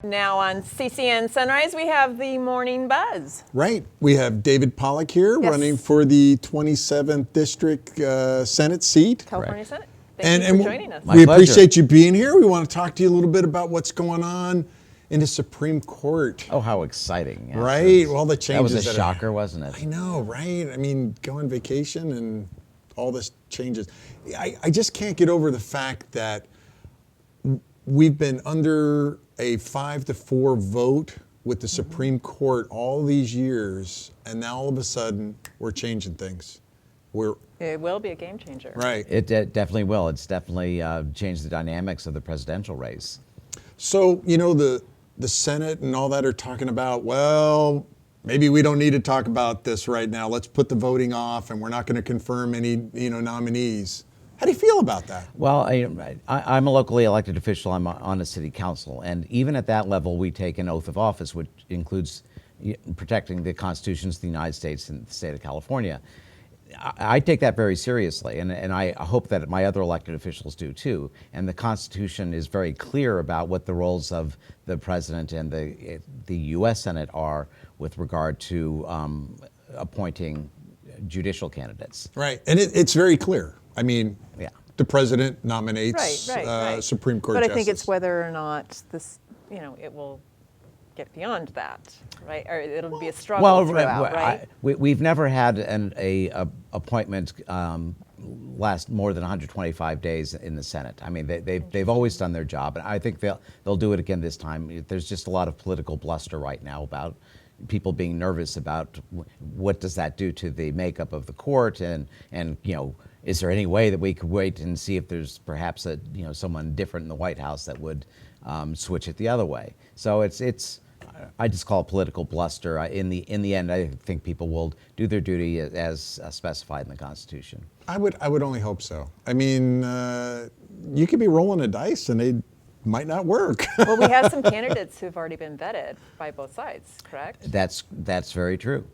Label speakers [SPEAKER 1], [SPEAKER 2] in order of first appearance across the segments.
[SPEAKER 1] Now on CCN Sunrise, we have the Morning Buzz.
[SPEAKER 2] Right. We have David Pollock here running for the 27th District Senate seat.
[SPEAKER 1] California Senate. Thank you for joining us.
[SPEAKER 2] We appreciate you being here. We want to talk to you a little bit about what's going on in the Supreme Court.
[SPEAKER 3] Oh, how exciting. Yeah,
[SPEAKER 2] right. All the changes.
[SPEAKER 3] That was a shocker, wasn't it?
[SPEAKER 2] I know, right? I mean, go on vacation and all this changes. I just can't get over the fact that we've been under a 5-4 vote with the Supreme Court all these years, and now all of a sudden we're changing things.
[SPEAKER 1] It will be a game changer.
[SPEAKER 2] Right.
[SPEAKER 3] It definitely will. It's definitely changed the dynamics of the presidential race.
[SPEAKER 2] So, you know, the Senate and all that are talking about, well, maybe we don't need to talk about this right now. Let's put the voting off, and we're not going to confirm any, nominees. How do you feel about that?
[SPEAKER 3] Well, I'm a locally elected official. I'm on a city council. And even at that level, we take an oath of office, which includes protecting the constitutions of the United States and the state of California. I take that very seriously, and I hope that my other elected officials do too. And the Constitution is very clear about what the roles of the president and the U.S. Senate are with regard to appointing judicial candidates.
[SPEAKER 2] Right, and it's very clear. I mean,
[SPEAKER 3] yeah.
[SPEAKER 2] The president nominates
[SPEAKER 1] right.
[SPEAKER 2] Supreme Court
[SPEAKER 1] But
[SPEAKER 2] justice.
[SPEAKER 1] I think it's whether or not this, it will get beyond that, right? Or it'll be a struggle throughout, right?
[SPEAKER 3] We've never had an appointment last more than 125 days in the Senate. I mean, they've always done their job, and I think they'll do it again this time. There's just a lot of political bluster right now about people being nervous about what does that do to the makeup of the court, and is there any way that we could wait and see if there's perhaps someone different in the White House that would switch it the other way? So it's I just call it political bluster. In the end, I think people will do their duty as specified in the Constitution.
[SPEAKER 2] I would only hope so. I mean, you could be rolling a dice and they might not work.
[SPEAKER 1] Well, we have some candidates who've already been vetted by both sides, correct?
[SPEAKER 3] That's very true.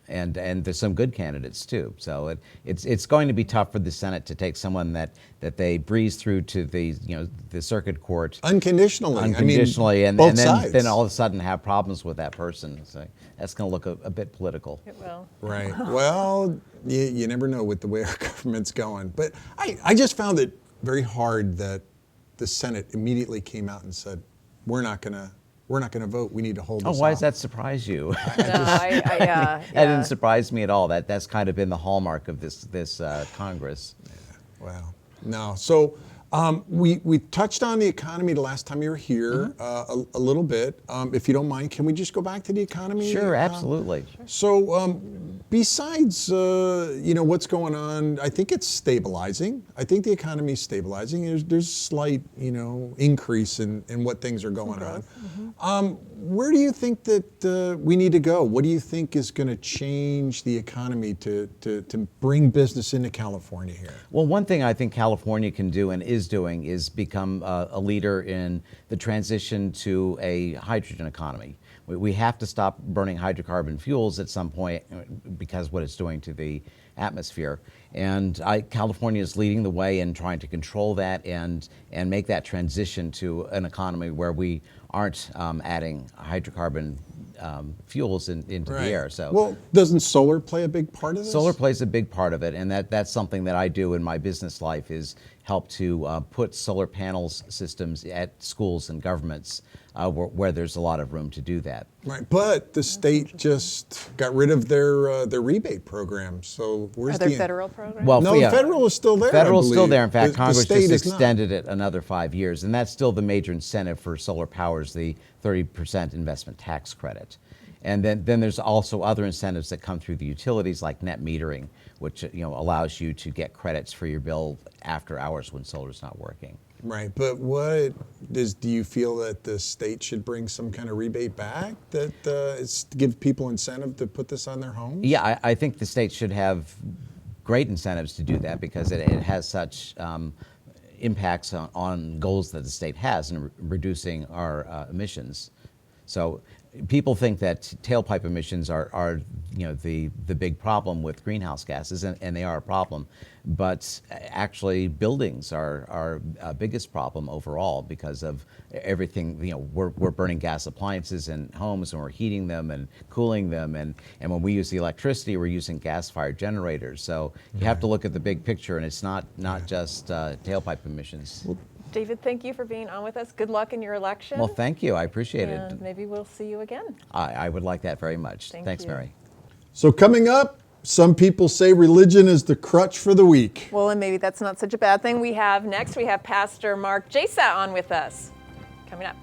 [SPEAKER 3] And there's some good candidates too. So it's going to be tough for the Senate to take someone that they breeze through to the circuit court
[SPEAKER 2] unconditionally,
[SPEAKER 3] and
[SPEAKER 2] both
[SPEAKER 3] then
[SPEAKER 2] sides.
[SPEAKER 3] Then all of a sudden have problems with that person. So that's going to look a bit political.
[SPEAKER 1] It will.
[SPEAKER 2] Right. Well, you never know with the way our government's going. But I just found it very hard that the Senate immediately came out and said, we're not going to vote. We need to hold this
[SPEAKER 3] why
[SPEAKER 2] off.
[SPEAKER 3] does that surprise you?
[SPEAKER 1] That
[SPEAKER 3] didn't surprise me at all. That's kind of been the hallmark of this Congress.
[SPEAKER 2] Yeah, well, no. So we touched on the economy the last time you were here a little bit. If you don't mind, can we just go back to the economy?
[SPEAKER 3] Sure, absolutely.
[SPEAKER 2] So besides what's going on, I think it's stabilizing. I think the economy is stabilizing. There's slight increase in what things are going on. Where do you think that we need to go? What do you think is going to change the economy to bring business into California here?
[SPEAKER 3] Well, one thing I think California can do and is doing is become a leader in the transition to a hydrogen economy. We have to stop burning hydrocarbon fuels at some point because what it's doing to the atmosphere. And California is leading the way in trying to control that and make that transition to an economy where we aren't adding hydrocarbon fuels into the air. So,
[SPEAKER 2] well, doesn't solar play a big part of this?
[SPEAKER 3] Solar plays a big part of it, and that's something that I do in my business life is help to put solar panels systems at schools and governments where there's a lot of room to do that.
[SPEAKER 2] Right, but the state just got rid of their rebate program. So where's
[SPEAKER 1] the federal program?
[SPEAKER 3] Well,
[SPEAKER 2] no, the federal is still there.
[SPEAKER 3] Federal is still there. In fact,
[SPEAKER 2] the
[SPEAKER 3] Congress just
[SPEAKER 2] is
[SPEAKER 3] extended it another 5 years, and that's still the major incentive for solar power is the 30% investment tax credit. And then there's also other incentives that come through the utilities like net metering, which allows you to get credits for your bill after hours when solar's not working.
[SPEAKER 2] Right, but do you feel that the state should bring some kind of rebate back that is to give people incentive to put this on their homes?
[SPEAKER 3] Yeah, I think the state should have great incentives to do that because it has such impacts on goals that the state has in reducing our emissions. So people think that tailpipe emissions are the big problem with greenhouse gases, and they are a problem. But actually, buildings are our biggest problem overall because of everything. We're burning gas appliances in homes, and we're heating them and cooling them, and when we use the electricity, we're using gas-fired generators. So you have to look at the big picture, and it's not just tailpipe emissions.
[SPEAKER 1] David, thank you for being on with us. Good luck in your election.
[SPEAKER 3] Well, thank you. I appreciate
[SPEAKER 1] and
[SPEAKER 3] it.
[SPEAKER 1] maybe we'll see you again.
[SPEAKER 3] I would like that very much. Thanks,
[SPEAKER 1] you.
[SPEAKER 3] Mary.
[SPEAKER 2] So coming up, some people say religion is the crutch for the weak.
[SPEAKER 1] Well, and maybe that's not such a bad thing. We have Pastor Mark Jasa on with us. Coming up.